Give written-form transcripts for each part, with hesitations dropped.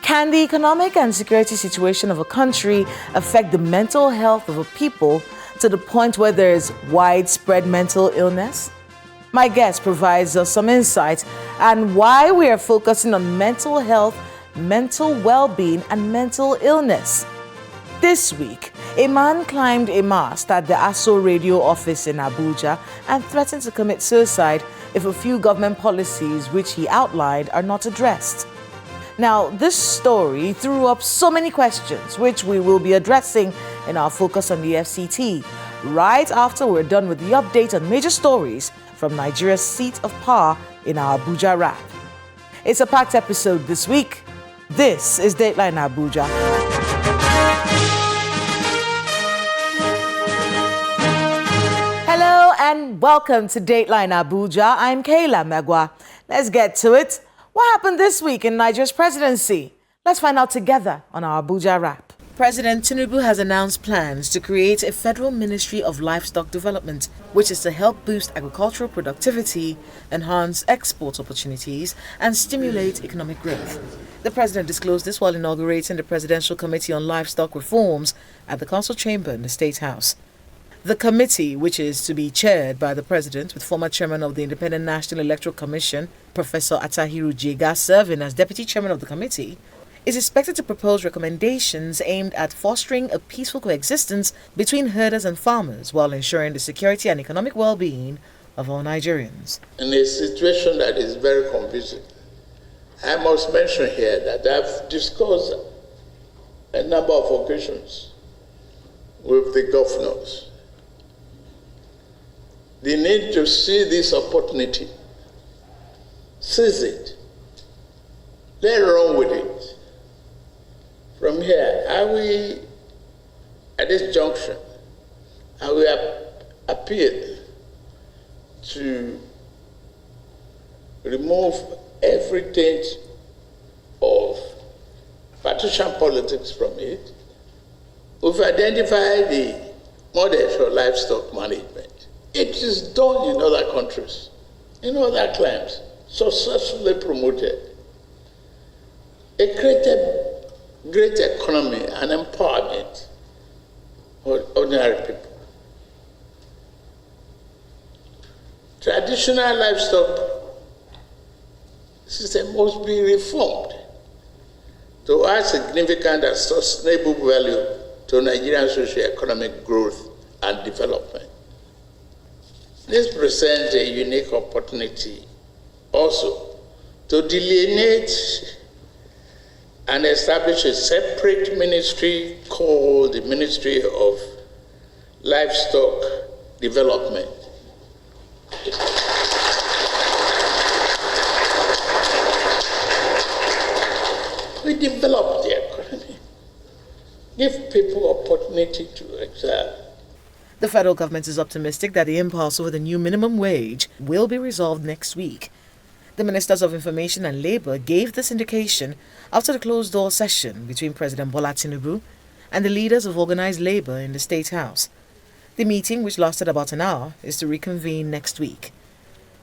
Can the economic and security situation of a country affect the mental health of a people to the point where there is widespread mental illness? My guest provides us some insight on why we are focusing on mental health, mental well-being, and mental illness. This week, a man climbed a mast at the ASO radio office in Abuja and threatened to commit suicide if a few government policies which he outlined are not addressed. Now, this story threw up so many questions, which we will be addressing in our Focus on the FCT, right after we're done with the update on major stories from Nigeria's seat of power in our Abuja wrap. It's a packed episode this week. This is Dateline Abuja. Hello and welcome to Dateline Abuja. I'm Kayla Megwa. Let's get to it. What happened this week in Nigeria's presidency? Let's find out together on our Abuja wrap. President Tinubu has announced plans to create a federal ministry of livestock development, which is to help boost agricultural productivity, enhance export opportunities, and stimulate economic growth. The president disclosed this while inaugurating the Presidential Committee on Livestock Reforms at the Council Chamber in the State House. The committee, which is to be chaired by the president with former chairman of the Independent National Electoral Commission, Professor Atahiru Jega, serving as deputy chairman of the committee, is expected to propose recommendations aimed at fostering a peaceful coexistence between herders and farmers while ensuring the security and economic well-being of all Nigerians. In a situation that is very confusing, I must mention here that I've discussed a number of occasions with the governors the need to see this opportunity, seize it, let's run with it. From here, are we, at this junction, are we appeal to remove every taint of partisan politics from it? We've identified the model for livestock management. It is done in other countries, in other climes, successfully promoted. It created great economy and empowerment for ordinary people. Traditional livestock system must be reformed to add significant and sustainable value to Nigerian socio-economic growth and development. This presents a unique opportunity also to delineate and establish a separate ministry called the Ministry of Livestock Development. We develop the economy, give people opportunity to excel. The federal government is optimistic that the impasse over the new minimum wage will be resolved next week. The Ministers of Information and Labour gave this indication after the closed-door session between President Bola Tinubu and the leaders of organised labour in the State House. The meeting, which lasted about an hour, is to reconvene next week.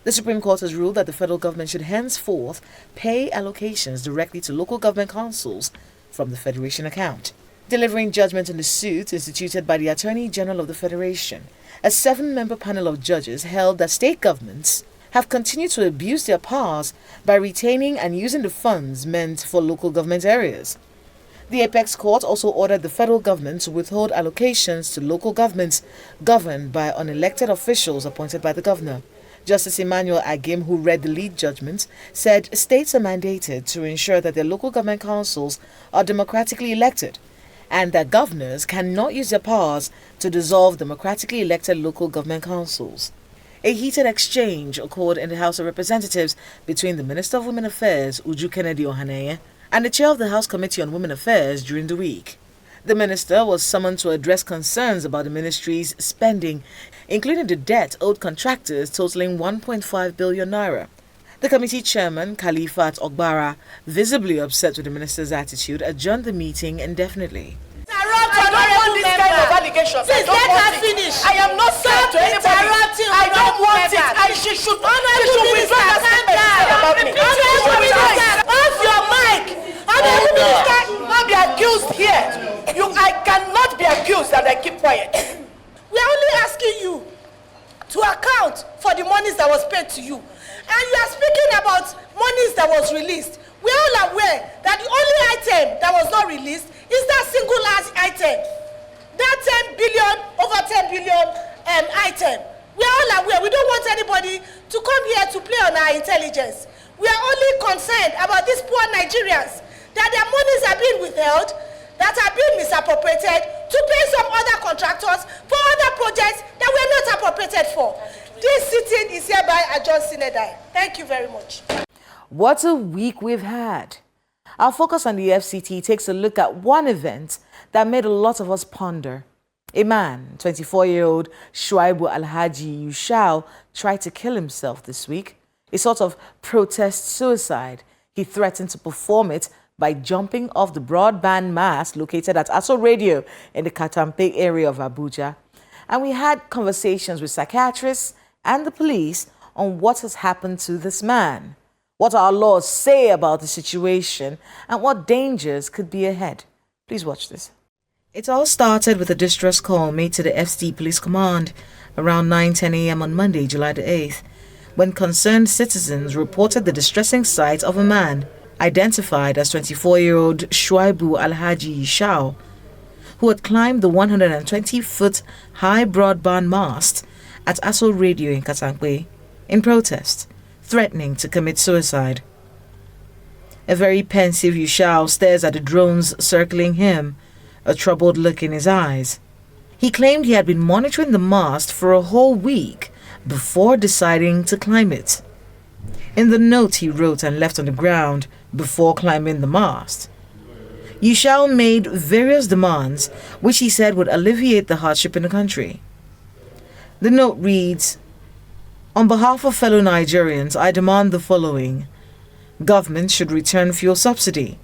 The Supreme Court has ruled that the federal government should henceforth pay allocations directly to local government councils from the Federation account. Delivering judgment in the suit instituted by the Attorney General of the Federation, a 7-member panel of judges held that state governments have continued to abuse their powers by retaining and using the funds meant for local government areas. The Apex Court also ordered the federal government to withhold allocations to local governments governed by unelected officials appointed by the governor. Justice Emmanuel Agim, who read the lead judgment, said states are mandated to ensure that their local government councils are democratically elected, and that governors cannot use their powers to dissolve democratically elected local government councils. A heated exchange occurred in the House of Representatives between the Minister of Women Affairs, Uju Kennedy Ohaneye, and the chair of the House Committee on Women Affairs during the week. The minister was summoned to address concerns about the ministry's spending, including the debt owed contractors totaling 1.5 billion naira. The committee chairman, Khalifat Ogbara, visibly upset with the minister's attitude, adjourned the meeting indefinitely. I don't want this kind of allegations. Please let her finish. I am not scared to anybody. I don't want it. She should withdraw that statement about me. Off your mic. here. I cannot be accused that I keep quiet. We are only asking you to account for the monies that was paid to you. And you are speaking about monies that was released. We are all aware that the only item that was not released is that single item. That 10 billion, over 10 billion item. We are all aware. We don't want anybody to come here to play on our intelligence. We are only concerned about these poor Nigerians, that their monies are being withheld, that are being misappropriated to pay some other contractors for other projects that were not appropriated for. This sitting is hereby adjourned sine die. Thank you very much. What a week we've had. Our focus on the FCT takes a look at one event that made a lot of us ponder. A man, 24-year-old Shuaibu Alhaji Yushau, tried to kill himself this week. A sort of protest suicide. He threatened to perform it by jumping off the broadband mast located at Aso Radio in the Katampe area of Abuja. And we had conversations with psychiatrists and the police on what has happened to this man, what our laws say about the situation, and what dangers could be ahead. Please watch this. It all started with a distress call made to the FCT Police Command around 9:10 a.m. on Monday, July the 8th, when concerned citizens reported the distressing sight of a man identified as 24-year-old Shuaibu Alhaji Yushau, who had climbed the 120-foot high broadband mast at Aso Radio in Katampe in protest, threatening to commit suicide. A very pensive Yushau stares at the drones circling him, a troubled look in his eyes. He claimed he had been monitoring the mast for a whole week before deciding to climb it. In the note he wrote and left on the ground before climbing the mast, Yushau made various demands which he said would alleviate the hardship in the country. The note reads, "On behalf of fellow Nigerians, I demand the following. Government should return fuel subsidy.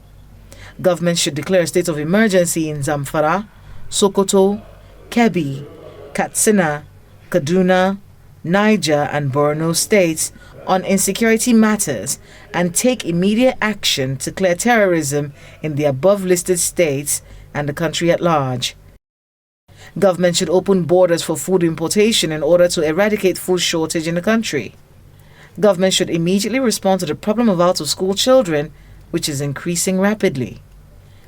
Government should declare a state of emergency in Zamfara, Sokoto, Kebbi, Katsina, Kaduna, Niger and Borno states on insecurity matters and take immediate action to clear terrorism in the above-listed states and the country at large. Government should open borders for food importation in order to eradicate food shortage in the country. Government should immediately respond to the problem of out-of-school children, which is increasing rapidly.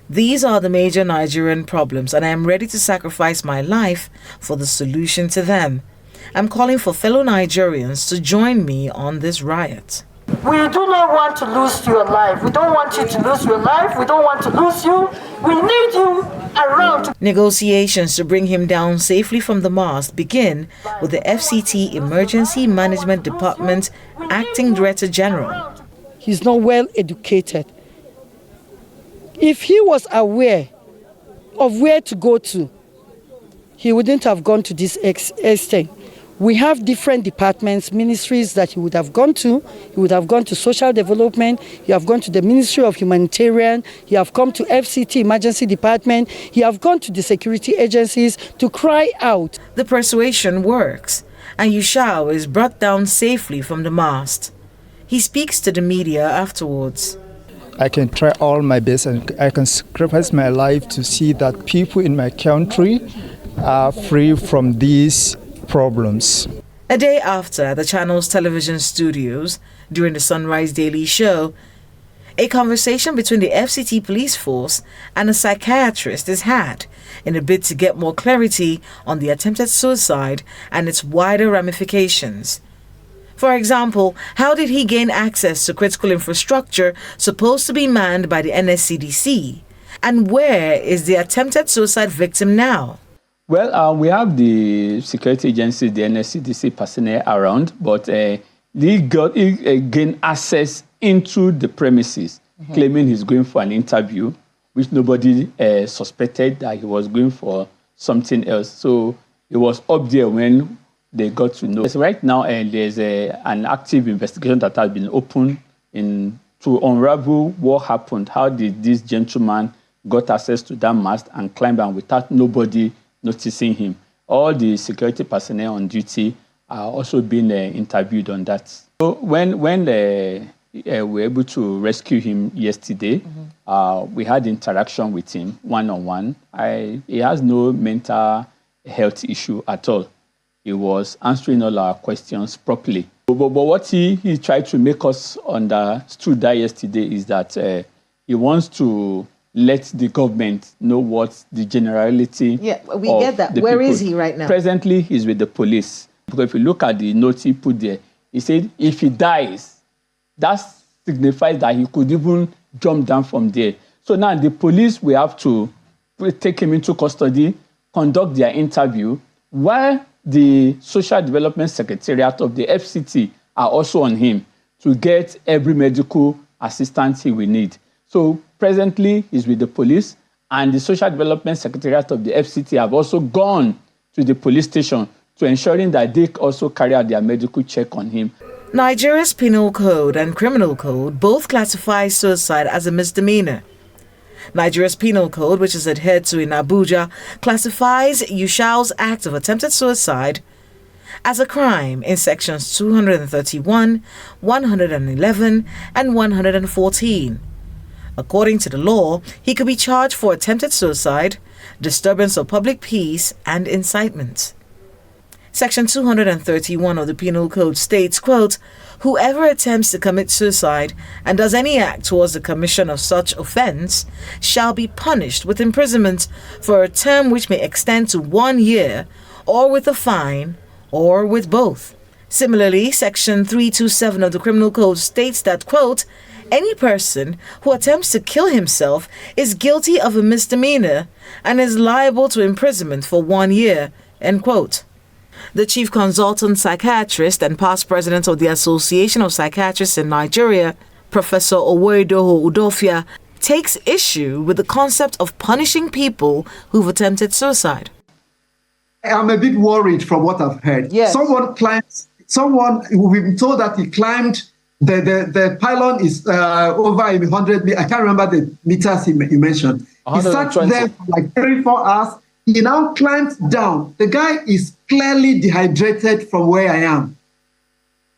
These are the major Nigerian problems, and I am ready to sacrifice my life for the solution to them. I'm calling for fellow Nigerians to join me on this riot." We do not want to lose your life. We don't want you to lose your life. We don't want to lose you. We need you around. Negotiations to bring him down safely from the mast begin with the FCT Emergency Management Department Acting Director General. He's not well educated. If he was aware of where to go to, he wouldn't have gone to this extent. We have different departments, ministries that he would have gone to. He would have gone to social development. He have gone to the Ministry of Humanitarian. He have come to FCT Emergency Department. He have gone to the security agencies to cry out. The persuasion works, and Yushau is brought down safely from the mast. He speaks to the media afterwards. I can try all my best and I can sacrifice my life to see that people in my country are free from these problems. A day after the channel's television studios, during the Sunrise Daily Show, a conversation between the FCT police force and a psychiatrist is had in a bid to get more clarity on the attempted suicide and its wider ramifications. For example, how did he gain access to critical infrastructure supposed to be manned by the NSCDC? And where is the attempted suicide victim now? Well, we have the security agencies, the NSCDC personnel around, but he gained access into the premises, claiming he's going for an interview, which nobody suspected that he was going for something else. So it was up there when they got to know. So right now, there's an active investigation that has been opened to unravel what happened. How did this gentleman got access to that mast and climbed down without nobody noticing him? All the security personnel on duty are also being interviewed on that. So when were able to rescue him yesterday. We had interaction with him one-on-one. He has no mental health issue at all. He was answering all our questions properly. But what he tried to make us understood that yesterday is that he wants to let the government know what the generality we get that. Where is he right now? Presently, he's with the police. Because if you look at the note he put there, he said if he dies, that signifies that he could even jump down from there. So now the police will have to take him into custody, conduct their interview, while the Social Development Secretariat of the FCT are also on him to get every medical assistance he will need. So presently, he's with the police, and the Social Development Secretariat of the FCT have also gone to the police station to ensuring that they also carry out their medical check on him. Nigeria's Penal Code and Criminal Code both classify suicide as a misdemeanor. Nigeria's Penal Code, which is adhered to in Abuja, classifies Yushal's act of attempted suicide as a crime in sections 231, 111, and 114. According to the law, he could be charged for attempted suicide, disturbance of public peace, and incitement. Section 231 of the Penal Code states, quote, "Whoever attempts to commit suicide and does any act towards the commission of such offense shall be punished with imprisonment for a term which may extend to 1 year, or with a fine, or with both." Similarly, Section 327 of the Criminal Code states that, quote, "Any person who attempts to kill himself is guilty of a misdemeanor and is liable to imprisonment for 1 year," end quote. The chief consultant psychiatrist and past president of the Association of Psychiatrists in Nigeria, Professor Owedoho Udofia, takes issue with the concept of punishing people who've attempted suicide. I'm a bit worried from what I've heard. Yes. Someone, we've been told that he climbed, the pylon is over 100 meters. I can't remember the meters he mentioned. He sat there for like 3-4 hours. He now climbed down. The guy is clearly dehydrated from where I am.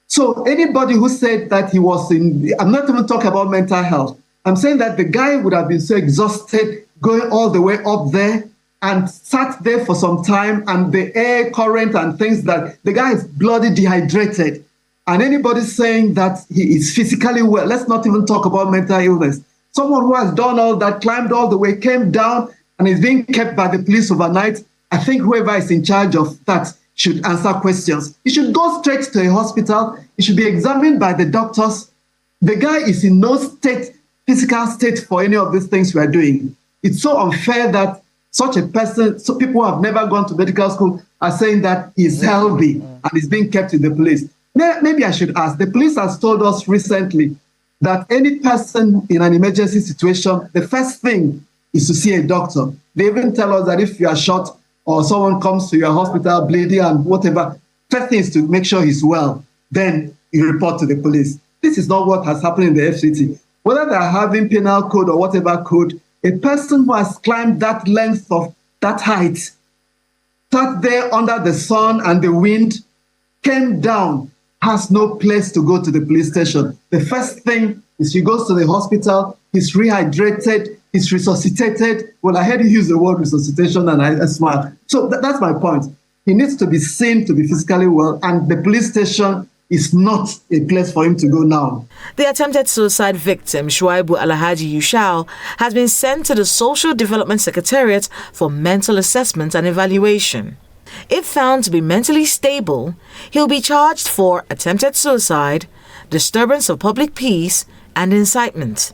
So anybody who said that he was I'm not even talking about mental health. I'm saying that the guy would have been so exhausted going all the way up there and sat there for some time, and the air current and things, that the guy is bloody dehydrated. And anybody saying that he is physically well, let's not even talk about mental illness. Someone who has done all that, climbed all the way, came down, and is being kept by the police overnight. I think whoever is in charge of that should answer questions. He should go straight to a hospital. He should be examined by the doctors. The guy is in no physical state for any of these things we are doing. It's so unfair that such a person, so people who have never gone to medical school are saying that he's healthy and is being kept in the police. Maybe I should ask. The police has told us recently that any person in an emergency situation, the first thing is to see a doctor. They even tell us that if you are shot or someone comes to your hospital bleeding and whatever, first thing is to make sure he's well. Then you report to the police. This is not what has happened in the FCT. Whether they're having penal code or whatever code, a person who has climbed that length of that height, sat there under the sun and the wind, came down, has no place to go to the police station. The first thing is he goes to the hospital, he's rehydrated, he's resuscitated. Well, I heard you use the word resuscitation and I smiled. So that's my point. He needs to be seen to be physically well, and the police station is not a place for him to go now. The attempted suicide victim, Shuaibu Alhaji Yushal, has been sent to the Social Development Secretariat for mental assessment and evaluation. If found to be mentally stable, he'll be charged for attempted suicide, disturbance of public peace, and incitement.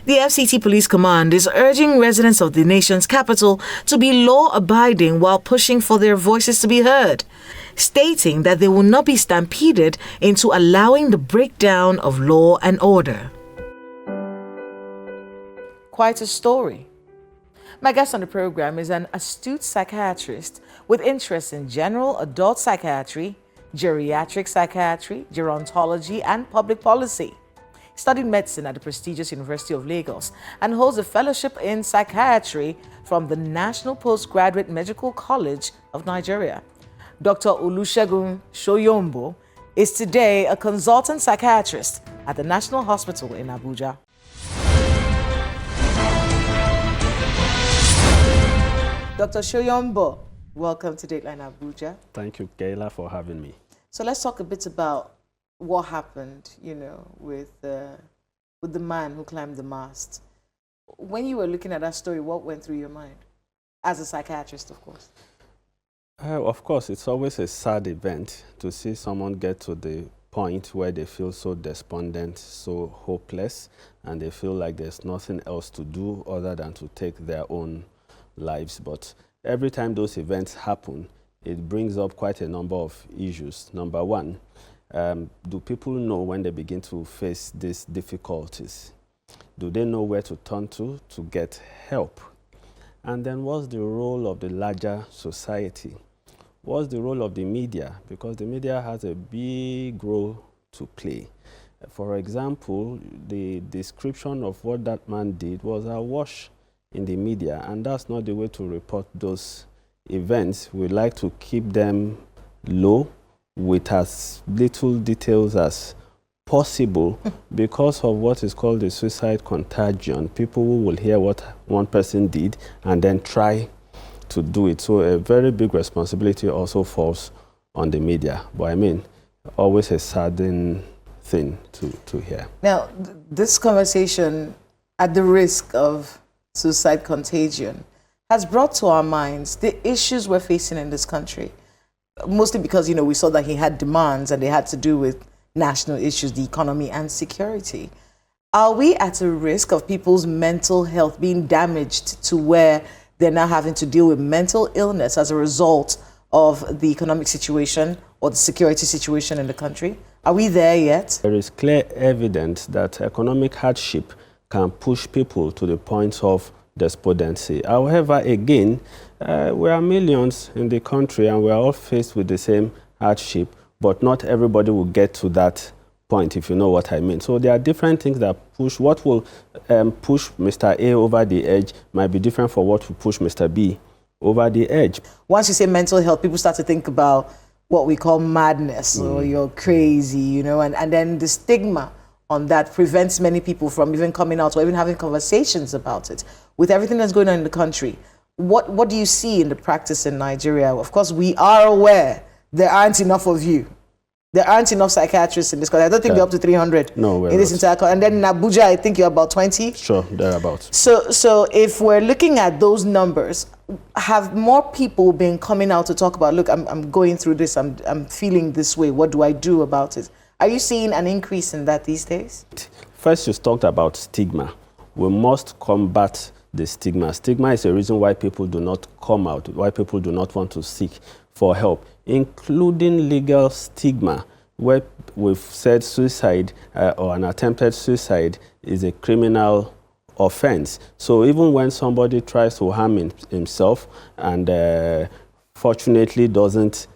The FCT Police Command is urging residents of the nation's capital to be law-abiding while pushing for their voices to be heard, stating that they will not be stampeded into allowing the breakdown of law and order. Quite a story. My guest on the program is an astute psychiatrist with interests in general adult psychiatry, geriatric psychiatry, gerontology, and public policy. He studied medicine at the prestigious University of Lagos and holds a fellowship in psychiatry from the National Postgraduate Medical College of Nigeria. Dr. Olusegun Soyombo is today a consultant psychiatrist at the National Hospital in Abuja. Dr. Shoyombo, welcome to Dateline Abuja. Thank you, Kayla, for having me. So let's talk a bit about what happened, with the man who climbed the mast. When you were looking at that story, what went through your mind? As a psychiatrist, of course. Of course, it's always a sad event to see someone get to the point where they feel so despondent, so hopeless, and they feel like there's nothing else to do other than to take their own lives. But every time those events happen, it brings up quite a number of issues. Number one, do people know when they begin to face these difficulties? Do they know where to turn to get help? And then what's the role of the larger society? What's the role of the media? Because the media has a big role to play. For example, the description of what that man did was awash in the media, and that's not the way to report those events. We like to keep them low with as little details as possible because of what is called the suicide contagion. People who will hear what one person did and then try to do it. So a very big responsibility also falls on the media. But I mean, always a saddening thing to hear. Now, this conversation, at the risk of suicide contagion, has brought to our minds the issues we're facing in this country. Mostly because, we saw that he had demands and they had to do with national issues, the economy and security. Are we at a risk of people's mental health being damaged to where they're now having to deal with mental illness as a result of the economic situation or the security situation in the country? Are we there yet? There is clear evidence that economic hardship can push people to the point of despondency. However, again, we are millions in the country and we are all faced with the same hardship, but not everybody will get to that point, if you know what I mean. So there are different things that push. What will push Mr. A over the edge might be different for what will push Mr. B over the edge. Once you say mental health, people start to think about what we call madness or you're crazy, and then the stigma on that prevents many people from even coming out or even having conversations about it. With everything that's going on in the country, what do you see in the practice in Nigeria? Of course, we are aware there aren't enough of you. There aren't enough psychiatrists in this country. I don't think we're up to 300 in this entire country. And then in Abuja, I think you're about 20. Sure, thereabouts. So if we're looking at those numbers, have more people been coming out to talk about, look, I'm going through this, I'm feeling this way, what do I do about it? Are you seeing an increase in that these days? First, you talked about stigma. We must combat the stigma. Stigma is a reason why people do not come out, why people do not want to seek for help, including legal stigma, where we've said suicide or an attempted suicide is a criminal offense. So even when somebody tries to harm himself and fortunately doesn't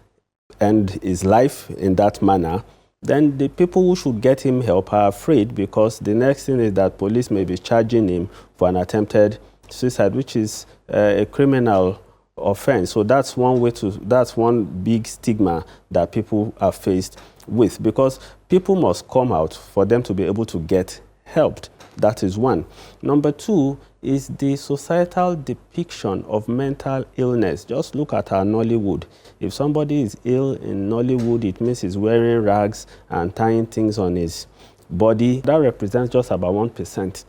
end his life in that manner, then the people who should get him help are afraid, because the next thing is that police may be charging him for an attempted suicide, which is a criminal offense. So that's one big stigma that people are faced with, because people must come out for them to be able to get helped. That is one. Number two is the societal depiction of mental illness. Just look at our Nollywood. If somebody is ill in Nollywood, it means he's wearing rags and tying things on his body. That represents just about 1%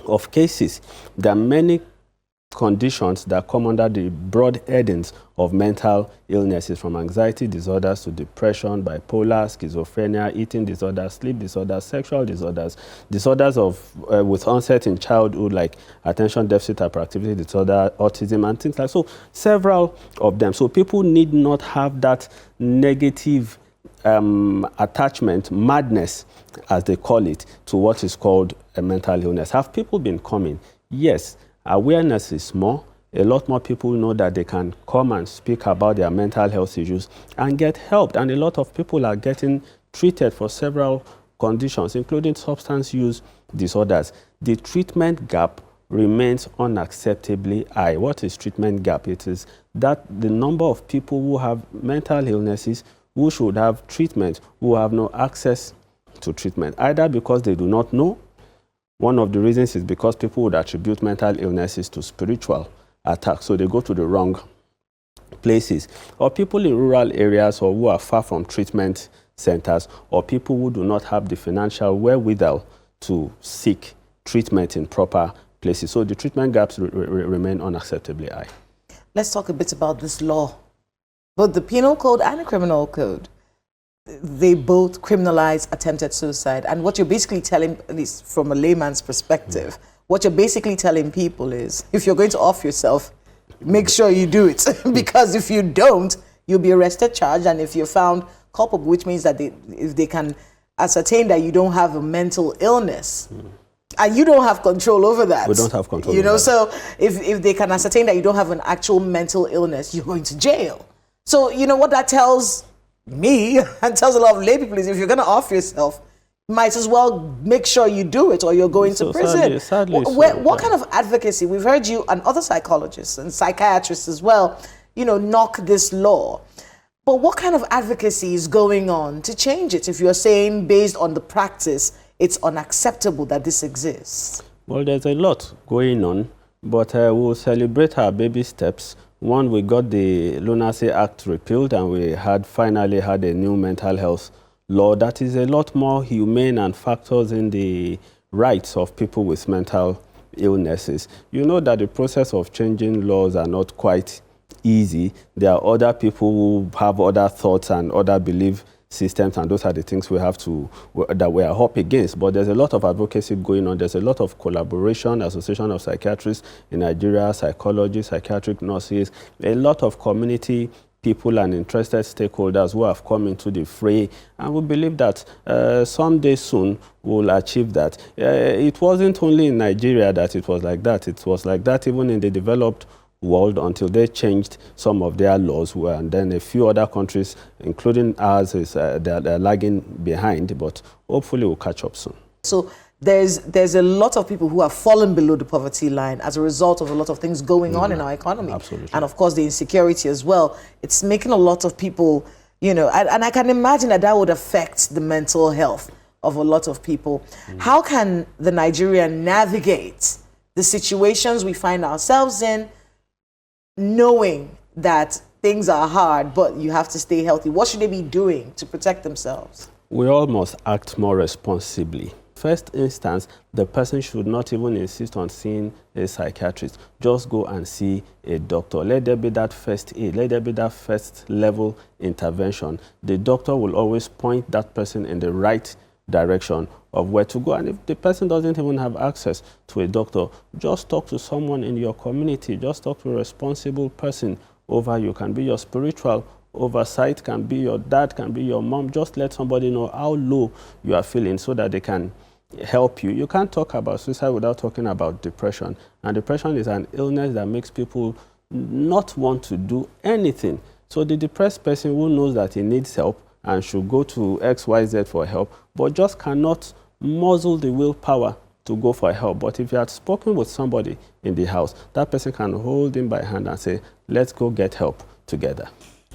of cases. There are many conditions that come under the broad headings of mental illnesses, from anxiety disorders to depression, bipolar, schizophrenia, eating disorders, sleep disorders, sexual disorders, disorders with onset in childhood like attention deficit hyperactivity disorder, autism, and things like so. Several of them. So people need not have that negative attachment, madness, as they call it, to what is called a mental illness. Have people been coming? Yes. Awareness is more. A lot more people know that they can come and speak about their mental health issues and get help. And a lot of people are getting treated for several conditions, including substance use disorders. The treatment gap remains unacceptably high. What is treatment gap? It is that the number of people who have mental illnesses who should have treatment, who have no access to treatment, either because they do not know. One of the reasons is because people would attribute mental illnesses to spiritual attacks, so they go to the wrong places. Or people in rural areas or who are far from treatment centers, or people who do not have the financial wherewithal to seek treatment in proper places. So the treatment gaps remain unacceptably high. Let's talk a bit about this law. Both the penal code and the criminal code, they both criminalize attempted suicide. And what you're basically telling, at least from a layman's perspective, what you're basically telling people is, if you're going to off yourself, make sure you do it. Because if you don't, you'll be arrested, charged, and if you're found culpable, which means that if they can ascertain that you don't have a mental illness, and you don't have control over that. We don't have control over that. So if they can ascertain that you don't have an actual mental illness, you're going to jail. So you know what that tells me and tells a lot of lay people is, if you're going to off yourself, might as well make sure you do it or you're going to prison. Sadly, what kind of advocacy? We've heard you and other psychologists and psychiatrists as well, knock this law. But what kind of advocacy is going on to change it if you're saying based on the practice, it's unacceptable that this exists? Well, there's a lot going on, but we'll celebrate our baby steps. One, we got the Lunacy Act repealed, and we finally had a new mental health law that is a lot more humane and factors in the rights of people with mental illnesses. You know that the process of changing laws are not quite easy. There are other people who have other thoughts and other belief systems, and those are the things that we are up against. But there's a lot of advocacy going on. There's a lot of collaboration, Association of Psychiatrists in Nigeria, psychologists, psychiatric nurses, a lot of community people and interested stakeholders who have come into the fray, and we believe that someday soon we'll achieve that. It wasn't only in Nigeria that it was like that. It was like that even in the developed world until they changed some of their laws, and then a few other countries, including ours, they're lagging behind, but hopefully we'll catch up soon. So there's a lot of people who have fallen below the poverty line as a result of a lot of things going on in our economy. Absolutely. And of course the insecurity as well. It's making a lot of people, and I can imagine that would affect the mental health of a lot of people. How can the Nigerian navigate the situations we find ourselves in, knowing that things are hard, but you have to stay healthy? What should they be doing to protect themselves? We all must act more responsibly. First instance, the person should not even insist on seeing a psychiatrist. Just go and see a doctor. Let there be that first aid. Let there be that first level intervention. The doctor will always point that person in the right direction of where to go. And if the person doesn't even have access to a doctor, just talk to someone in your community. Just talk to a responsible person over you. Can be your spiritual oversight, can be your dad, can be your mom. Just let somebody know how low you are feeling so that they can help you. You can't talk about suicide without talking about depression. And depression is an illness that makes people not want to do anything. So the depressed person who knows that he needs help and should go to XYZ for help, but just cannot muzzle the willpower to go for help. But if you had spoken with somebody in the house, that person can hold him by hand and say, let's go get help together.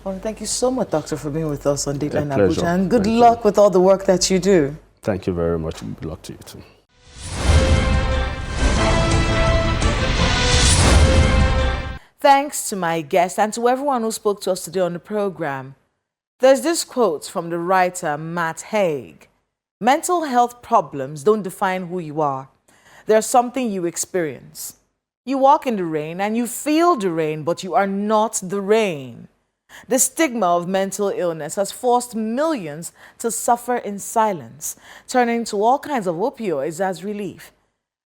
Well, thank you so much, Doctor, for being with us on Dateline Abuja. And good luck with all the work that you do. Thank you very much. Good luck to you too. Thanks to my guest and to everyone who spoke to us today on the program. There's this quote from the writer Matt Haig. Mental health problems don't define who you are. They're something you experience. You walk in the rain and you feel the rain, but you are not the rain. The stigma of mental illness has forced millions to suffer in silence, turning to all kinds of opioids as relief.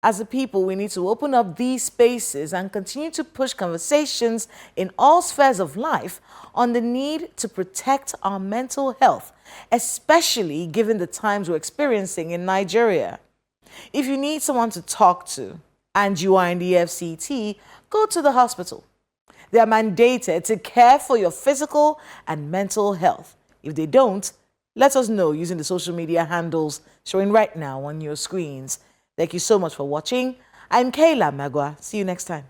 As a people, we need to open up these spaces and continue to push conversations in all spheres of life on the need to protect our mental health, especially given the times we're experiencing in Nigeria. If you need someone to talk to and you are in the FCT, go to the hospital. They are mandated to care for your physical and mental health. If they don't, let us know using the social media handles showing right now on your screens. Thank you so much for watching. I'm Kayla Magwa. See you next time.